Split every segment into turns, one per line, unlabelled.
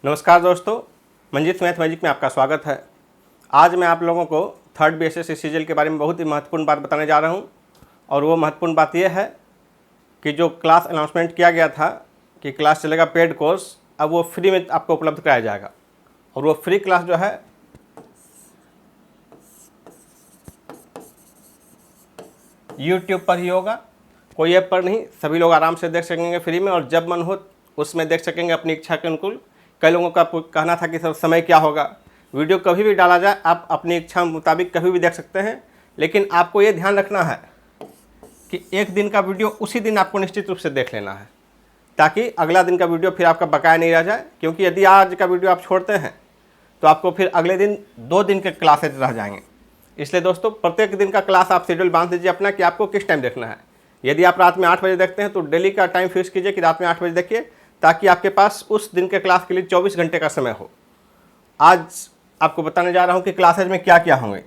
नमस्कार दोस्तों, Manjeet math magic में आपका स्वागत है। आज मैं आप लोगों को थर्ड बीएसएससी सीजीएल के बारे में बहुत ही महत्वपूर्ण बात बताने जा रहा हूं। और वो महत्वपूर्ण बात यह है कि जो क्लास अनाउंसमेंट किया गया था कि क्लास चलेगा पेड कोर्स, अब वो फ्री में आपको उपलब्ध कराया जाएगा। और वो फ्री क्लास जो है यूट्यूब पर ही होगा, कोई ऐप पर नहीं। सभी लोग आराम से देख सकेंगे फ्री में, और जब मन हो उसमें देख सकेंगे अपनी इच्छा के अनुकूल। कई लोगों का कहना था कि सर समय क्या होगा, वीडियो कभी भी डाला जाए, आप अपनी इच्छा मुताबिक कभी भी देख सकते हैं। लेकिन आपको ये ध्यान रखना है कि एक दिन का वीडियो उसी दिन आपको निश्चित रूप से देख लेना है, ताकि अगला दिन का वीडियो फिर आपका बकाया नहीं रह जाए। क्योंकि यदि आज का वीडियो आप छोड़ते हैं तो आपको फिर अगले दिन 2 दिन के क्लासेज रह जाएंगे। इसलिए दोस्तों, प्रत्येक दिन का क्लास आप शेड्यूल बांध दीजिए अपना कि आपको किस टाइम देखना है। यदि आप रात में 8 बजे देखते हैं तो डेली का टाइम फिक्स कीजिए कि रात में 8 बजे देखिए, ताकि आपके पास उस दिन के क्लास के लिए 24 घंटे का समय हो। आज आपको बताने जा रहा हूं कि क्लासेज में क्या क्या होंगे।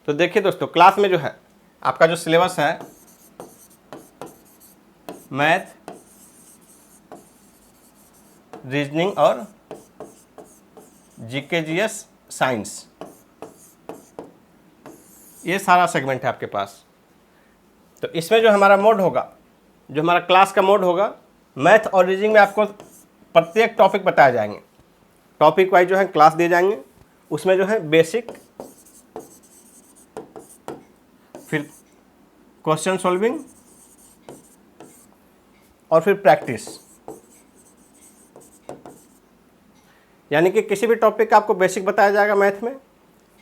तो देखिए दोस्तों, क्लास में जो है आपका जो सिलेबस है मैथ, रीजनिंग और जीके जीएस साइंस, ये सारा सेगमेंट है आपके पास। तो इसमें जो हमारा मोड होगा, जो हमारा क्लास का मोड होगा, मैथ और रीजनिंग में आपको प्रत्येक टॉपिक बताए जाएंगे। टॉपिक वाइज जो है क्लास दिए जाएंगे। उसमें जो है बेसिक, फिर क्वेश्चन सॉल्विंग और फिर प्रैक्टिस। यानी कि किसी भी टॉपिक का आपको बेसिक बताया जाएगा मैथ में,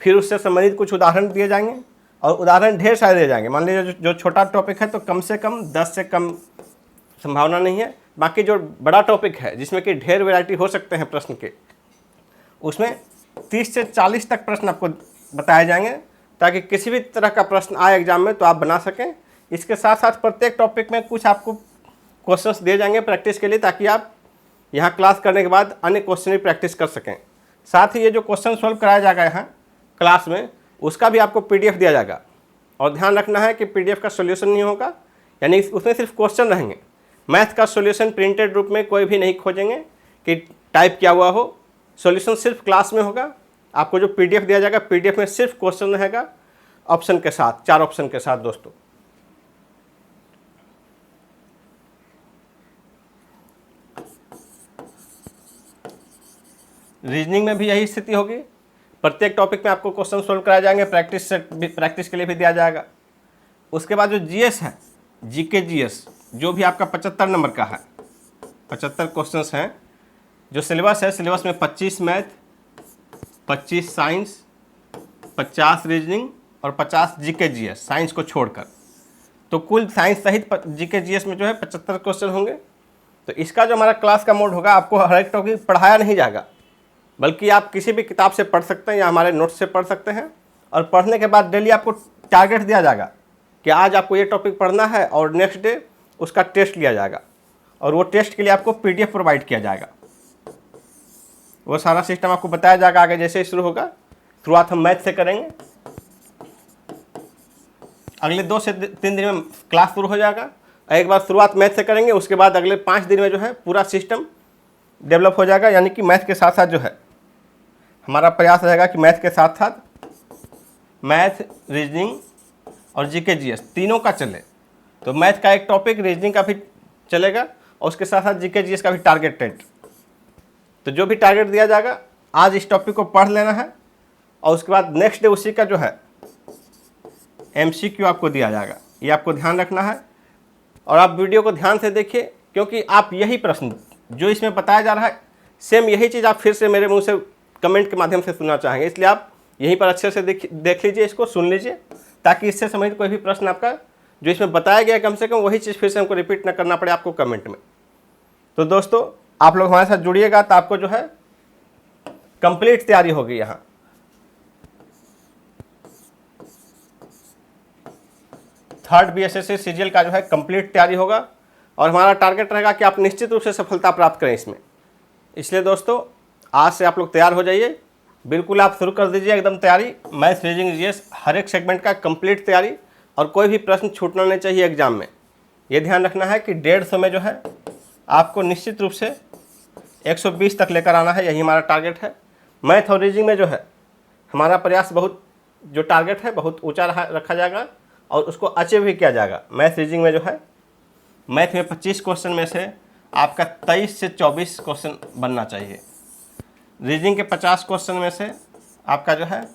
फिर उससे संबंधित कुछ उदाहरण दिए जाएंगे, और उदाहरण ढेर सारे दिए जाएंगे। मान लीजिए जो छोटा टॉपिक है तो कम से कम 10 से कम संभावना नहीं है। बाकी जो बड़ा टॉपिक है जिसमें कि ढेर वैरायटी हो सकते हैं प्रश्न के, उसमें 30 से 40 तक प्रश्न आपको बताए जाएंगे, ताकि किसी भी तरह का प्रश्न आए एग्जाम में तो आप बना सकें। इसके साथ साथ प्रत्येक टॉपिक में कुछ आपको क्वेश्चंस दिए जाएंगे प्रैक्टिस के लिए, ताकि आप यहाँ क्लास करने के बाद अन्य क्वेश्चन भी प्रैक्टिस कर सकें। साथ ही ये जो क्वेश्चन सॉल्व कराया जाएगा यहाँ क्लास में, उसका भी आपको पीडीएफ दिया जाएगा। और ध्यान रखना है कि पीडीएफ का सॉल्यूशन नहीं होगा, यानी उसमें सिर्फ क्वेश्चन रहेंगे। मैथ का सॉल्यूशन प्रिंटेड रूप में कोई भी नहीं खोजेंगे कि टाइप किया हुआ हो। सॉल्यूशन सिर्फ क्लास में होगा। आपको जो पीडीएफ दिया जाएगा, पीडीएफ में सिर्फ क्वेश्चन रहेगा, ऑप्शन के साथ, 4 ऑप्शन के साथ। दोस्तों, रीजनिंग में भी यही स्थिति होगी। प्रत्येक टॉपिक में आपको क्वेश्चन सोल्व कराए जाएंगे, प्रैक्टिस के लिए भी दिया जाएगा। उसके बाद जो जीएस है, जीके जीएस, जो भी आपका 75 नंबर का है, 75 क्वेश्चंस हैं। जो सिलेबस है, सिलेबस में 25 मैथ, 25 साइंस, 50 रीजनिंग और 50 जीके जीएस, साइंस को छोड़कर। तो कुल साइंस सहित जीके जीएस में जो है 75 क्वेश्चन होंगे। तो इसका जो हमारा क्लास का मोड होगा, आपको हर एक टॉपिक पढ़ाया नहीं जाएगा, बल्कि आप किसी भी किताब से पढ़ सकते हैं या हमारे नोट्स से पढ़ सकते हैं। और पढ़ने के बाद डेली आपको टारगेट दिया जाएगा कि आज आपको ये टॉपिक पढ़ना है, और नेक्स्ट डे उसका टेस्ट लिया जाएगा। और वो टेस्ट के लिए आपको पीडीएफ प्रोवाइड किया जाएगा। वो सारा सिस्टम आपको बताया जाएगा आगे जैसे ही शुरू होगा। शुरुआत हम मैथ से करेंगे, अगले 2 से 3 दिन में क्लास शुरू हो जाएगा। एक बार शुरुआत मैथ से करेंगे, उसके बाद अगले 5 दिन में जो है पूरा सिस्टम डेवलप हो जाएगा। यानी कि मैथ के साथ साथ जो है हमारा प्रयास रहेगा कि मैथ के साथ साथ मैथ, रीजनिंग और जीके जीएस तीनों का चले। तो मैथ का एक टॉपिक, रीजनिंग का भी चलेगा, और उसके साथ साथ जीके जीएस का भी टारगेटेड। तो जो भी टारगेट दिया जाएगा, आज इस टॉपिक को पढ़ लेना है, और उसके बाद नेक्स्ट डे उसी का जो है एमसीक्यू आपको दिया जाएगा। ये आपको ध्यान रखना है। और आप वीडियो को ध्यान से देखिए, क्योंकि आप यही प्रश्न जो इसमें बताया जा रहा है, सेम यही चीज़ आप फिर से मेरे मुंह से कमेंट के माध्यम से सुनना चाहेंगे। इसलिए आप यहीं पर अच्छे से देख लीजिए, इसको सुन लीजिए, ताकि इससे संबंधित कोई भी प्रश्न आपका जो इसमें बताया गया है, कम से कम वही चीज़ फिर से हमको रिपीट ना करना पड़े आपको कमेंट में। तो दोस्तों, आप लोग हमारे साथ जुड़िएगा तो आपको जो है कंप्लीट तैयारी होगी। यहाँ थर्ड बीएसएससी सीजीएल का जो है कंप्लीट तैयारी होगा, और हमारा टारगेट रहेगा कि आप निश्चित रूप से सफलता प्राप्त करें इसमें। इसलिए दोस्तों, आज से आप लोग तैयार हो जाइए। बिल्कुल आप शुरू कर दीजिए एकदम तैयारी। मैथ, रीजनिंग, जीएस हर एक सेगमेंट का कंप्लीट तैयारी, और कोई भी प्रश्न छूटना नहीं चाहिए एग्जाम में। ये ध्यान रखना है कि 150 में जो है आपको निश्चित रूप से 120 तक लेकर आना है, यही हमारा टारगेट है। मैथ और रीजनिंग में जो है हमारा प्रयास बहुत, जो टारगेट है बहुत ऊंचा रखा जाएगा और उसको अचीव भी किया जाएगा। मैथ रीजनिंग में जो है, मैथ में 25 क्वेश्चन में से आपका 23 से 24 क्वेश्चन बनना चाहिए। रीजनिंग के 50 क्वेश्चन में से आपका जो है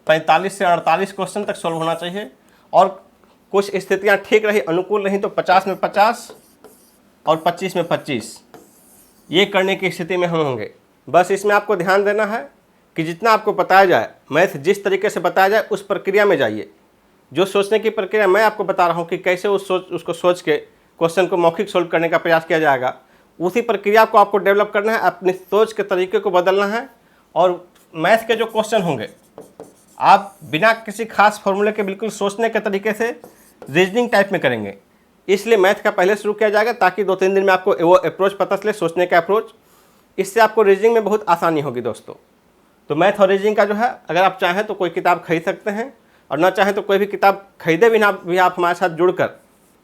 45 से 48 क्वेश्चन तक सॉल्व होना चाहिए। और कुछ स्थितियां ठीक रही, अनुकूल रही, तो 50 में 50 और 25 में 25 ये करने की स्थिति में हम होंगे। बस इसमें आपको ध्यान देना है कि जितना आपको बताया जाए, मैथ जिस तरीके से बताया जाए उस प्रक्रिया में जाइए। जो सोचने की प्रक्रिया मैं आपको बता रहा हूँ कि कैसे उसको सोच के क्वेश्चन को मौखिक सोल्व करने का प्रयास किया जाएगा, उसी प्रक्रिया को आपको डेवलप करना है, अपनी सोच के तरीके को बदलना है। और मैथ के जो क्वेश्चन होंगे आप बिना किसी खास फॉर्मूले के बिल्कुल सोचने के तरीके से रीजनिंग टाइप में करेंगे। इसलिए मैथ का पहले शुरू किया जाएगा ताकि 2-3 दिन में आपको वो अप्रोच पता चले, सोचने का अप्रोच। इससे आपको रीजनिंग में बहुत आसानी होगी दोस्तों। तो मैथ और रीजनिंग का जो है, अगर आप चाहें तो कोई किताब खरीद सकते हैं, और ना चाहें तो कोई भी किताब खरीदे बिना भी आप हमारे साथ जुड़कर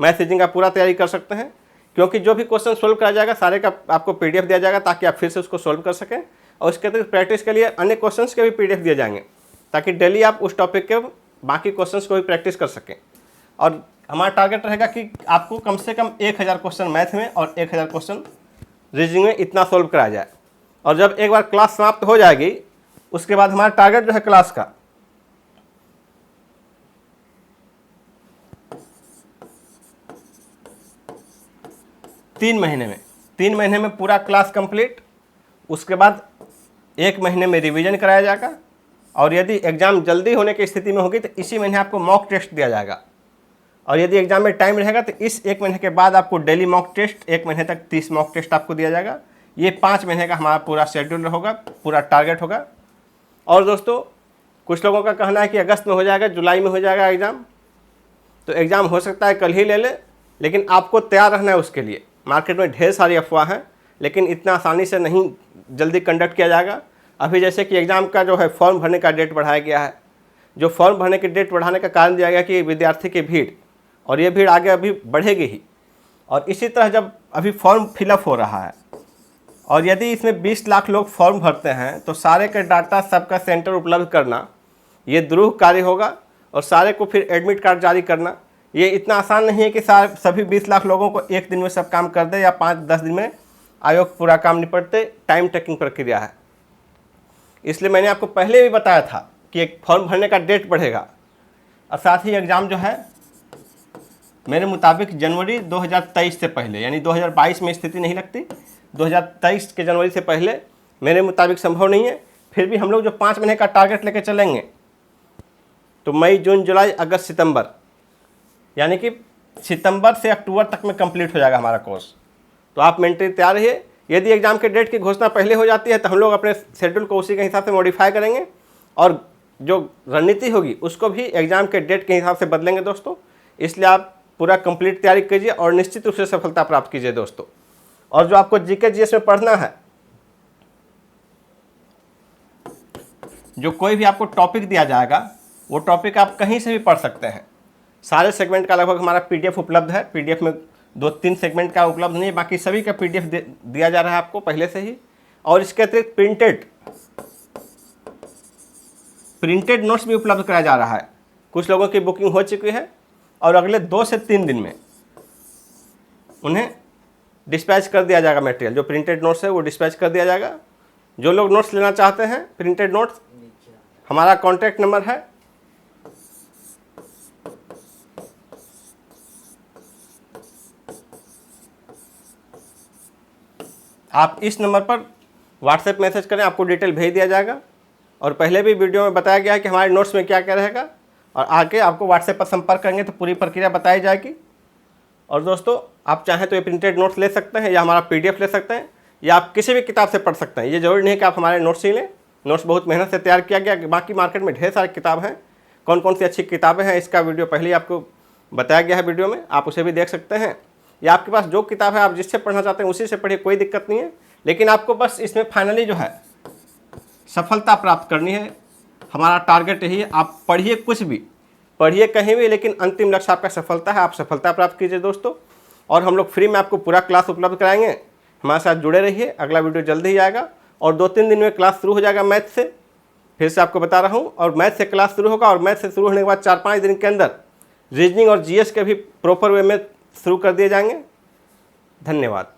मैथ रीजनिंग का पूरा तैयारी कर सकते हैं। क्योंकि जो भी क्वेश्चन सोल्व करा जाएगा सारे का आपको PDF दिया जाएगा ताकि आप फिर से उसको सोल्व कर सकें। और उसके अतिरिक्त प्रैक्टिस के लिए अन्य क्वेश्चंस के भी PDF दिए जाएंगे ताकि डेली आप उस टॉपिक के बाकी क्वेश्चंस को भी प्रैक्टिस कर सकें। और हमारा टारगेट रहेगा कि आपको कम से कम 1000 क्वेश्चन मैथ में और 1000 क्वेश्चन रीजनिंग में इतना सोल्व कराया जाए। और जब एक बार क्लास समाप्त हो जाएगी उसके बाद हमारा टारगेट जो है क्लास का 3 महीने में पूरा क्लास कंप्लीट। उसके बाद 1 महीने में रिवीजन कराया जाएगा। और यदि एग्ज़ाम जल्दी होने की स्थिति में होगी तो इसी महीने आपको मॉक टेस्ट दिया जाएगा। और यदि एग्ज़ाम में टाइम रहेगा तो इस 1 महीने के बाद आपको डेली मॉक टेस्ट, 1 महीने तक 30 मॉक टेस्ट आपको दिया जाएगा। ये 5 महीने का हमारा पूरा शेड्यूल होगा, पूरा टारगेट होगा। और दोस्तों कुछ लोगों का कहना है कि अगस्त में हो जाएगा, जुलाई में हो जाएगा एग्ज़ाम। तो एग्ज़ाम हो सकता है कल ही ले ले, लेकिन आपको तैयार रहना है उसके लिए। मार्केट में ढेर सारी अफवाह हैं, लेकिन इतना आसानी से नहीं जल्दी कंडक्ट किया जाएगा। अभी जैसे कि एग्ज़ाम का जो है फॉर्म भरने का डेट बढ़ाया गया है। जो फॉर्म भरने की डेट बढ़ाने का कारण दिया गया कि विद्यार्थी की भीड़, और ये भीड़ आगे अभी बढ़ेगी ही। और इसी तरह जब अभी फॉर्म फिलअप हो रहा है और यदि इसमें 20 लाख लोग फॉर्म भरते हैं तो सारे का डाटा सबका सेंटर उपलब्ध करना ये दुरूह कार्य होगा। और सारे को फिर एडमिट कार्ड जारी करना ये इतना आसान नहीं है कि सभी 20 लाख लोगों को एक दिन में सब काम कर दे या 5-10 दिन में आयोग पूरा काम निपटते। टाइम टेकिंग प्रक्रिया है। इसलिए मैंने आपको पहले भी बताया था कि एक फॉर्म भरने का डेट बढ़ेगा। और साथ ही एग्ज़ाम जो है मेरे मुताबिक जनवरी 2023 से पहले, यानी 2022 में स्थिति नहीं लगती, 2023 के जनवरी से पहले मेरे मुताबिक संभव नहीं है। फिर भी हम लोग जो 5 महीने का टारगेट लेकर चलेंगे तो मई, जून, जुलाई, अगस्त, सितंबर, यानी कि सितंबर से अक्टूबर तक में कंप्लीट हो जाएगा हमारा कोर्स। तो आप मेंटली तैयार रहिए। यदि एग्ज़ाम के डेट की घोषणा पहले हो जाती है तो हम लोग अपने शेड्यूल को उसी के हिसाब से मॉडिफाई करेंगे और जो रणनीति होगी उसको भी एग्ज़ाम के डेट के हिसाब से बदलेंगे दोस्तों। इसलिए आप पूरा कंप्लीट तैयारी कीजिए और निश्चित रूप से सफलता प्राप्त कीजिए दोस्तों। और जो आपको जीके जीएस में पढ़ना है, जो कोई भी आपको टॉपिक दिया जाएगा वो टॉपिक आप कहीं से भी पढ़ सकते हैं। सारे सेगमेंट का लगभग हमारा PDF उपलब्ध है। PDF में 2-3 सेगमेंट का उपलब्ध नहीं है, बाकी सभी का PDF दिया जा रहा है आपको पहले से ही। और इसके अतिरिक्त प्रिंटेड नोट्स भी उपलब्ध कराया जा रहा है। कुछ लोगों की बुकिंग हो चुकी है और अगले 2 से 3 दिन में उन्हें डिस्पैच कर दिया जाएगा। मटेरियल जो प्रिंटेड नोट्स है वो डिस्पैच कर दिया जाएगा। जो लोग नोट्स लेना चाहते हैं प्रिंटेड नोट्स, हमारा कॉन्टैक्ट नंबर है आप इस नंबर पर व्हाट्सएप मैसेज करें, आपको डिटेल भेज दिया जाएगा। और पहले भी वीडियो में बताया गया है कि हमारे नोट्स में क्या क्या रहेगा, और आगे आपको व्हाट्सएप पर संपर्क करेंगे तो पूरी प्रक्रिया बताई जाएगी। और दोस्तों आप चाहें तो ये प्रिंटेड नोट्स ले सकते हैं या हमारा PDF ले सकते हैं या आप किसी भी किताब से पढ़ सकते हैं। ये जरूरी नहीं है कि आप हमारे नोट्स ही लें। नोट्स बहुत मेहनत से तैयार किया गया। बाकी मार्केट में ढेर सारी किताब हैं। कौन कौन सी अच्छी किताबें हैं इसका वीडियो पहले ही आपको बताया गया है वीडियो में, आप उसे भी देख सकते हैं। या आपके पास जो किताब है आप जिससे पढ़ना चाहते हैं उसी से पढ़िए, कोई दिक्कत नहीं है। लेकिन आपको बस इसमें फाइनली जो है सफलता प्राप्त करनी है। हमारा टारगेट यही है। आप पढ़िए कुछ भी, पढ़िए कहीं भी, लेकिन अंतिम लक्ष्य आपका सफलता है, आप सफलता प्राप्त कीजिए दोस्तों। और हम लोग फ्री में आपको पूरा क्लास उपलब्ध कराएंगे, हमारे साथ जुड़े रहिए। अगला वीडियो जल्दी ही आएगा और 2-3 दिन में क्लास शुरू हो जाएगा मैथ से। फिर से आपको बता रहा हूँ, और मैथ से क्लास शुरू होगा, और मैथ से शुरू होने के बाद 4-5 दिन के अंदर रीजनिंग और जीएस के भी प्रॉपर वे में शुरू कर दिए जाएंगे। धन्यवाद।